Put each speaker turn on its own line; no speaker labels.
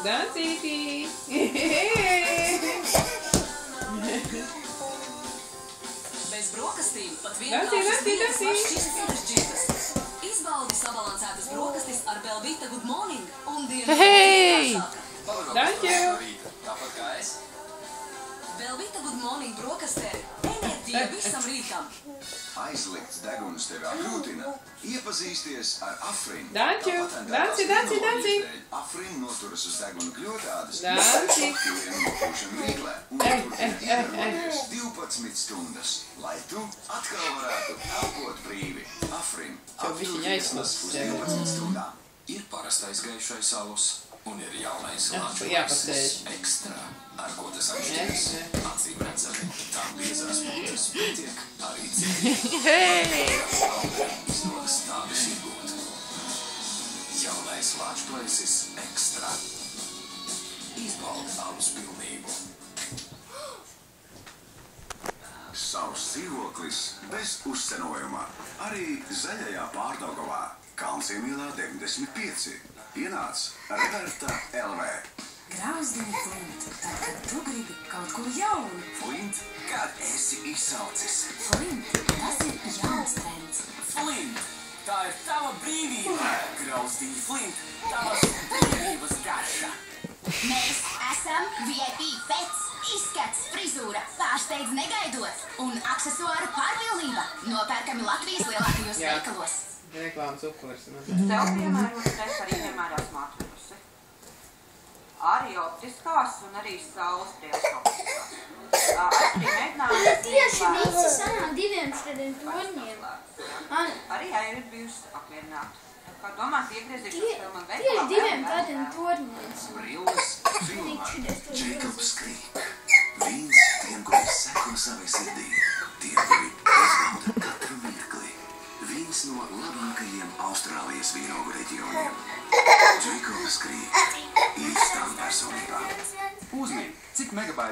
Dancītī!
Bez brokastīm pat vienkāršas dienas var šķist sarežģītas. Izbaudi sabalansētas brokastis ar Belvita Good Morning un dienu vienkāršāka.
Thank you!
Tāpat kā es.
Belvita Good Morning brokastē enerģija visam rītam.
Aizlikts deguns tevi apgrūtina. Iepazīsties ar Afrin.
Danci, danci!
Afrin noturas uz deguna kļūtādas.
Danci!
Nokļūšana vieglē. Un turpina iedarboties 12 stundas, lai tu atkal varētu elpot brīvi. Afrin.
Viņš viņu
Uz 12 stundām.
Ir parastais gaišais alus un ir jaunais
jāpasēž.
Ekstra. Ar ko tas atšķiras? Acīm redzami, tām biezās mūžas pietiek arī citi. Izdodas tādas iegūt. Jaunais Large Places Ekstra. Izbaudi alus pilnību.
Savs dzīvoklis bez uzcenojuma. Arī zaļajā Pārdaugavā. Kalnciemielā 95. Ienāc Reverta LV.
Grauzdini Flint, tad, kad tu gribi kaut ko jaunu.
Flint, kad esi izsaucis.
Flint, tas ir jauns trends.
Flint, tā ir tava brīvība. Grauzdīji Flint, tavas brīvības garša.
Mēs esam VIP Pets. Izskats, frizūra, pārsteidz negaidot un aksesuāru pārpilnība. Nopērkami Latvijas lielākajos veikalos.
Reklāmas upurs.
Sev piemērot pēc arī piemērās matrusi. Arī optiskās un arī saules priekšoptiskās. Arī mēģinājums...
Tieši visi sanāk diviem šādiem torņiem.
Arī ir bijusi apmierināta. Kā domāt, iegriezīšos filmu veikalā?
Tieši diviem tādiem torņiem.
Brilles, filma, Jacobs Creek. Vīns tiem, kuri seko savai sirdī. Tiem, kuri izbauda katru mirkli. Vīns no labākajiem Austrālijas vīnogu reģioniem. Jacobs Creek. Īstām personībām.
Uzmini, cik megabaiti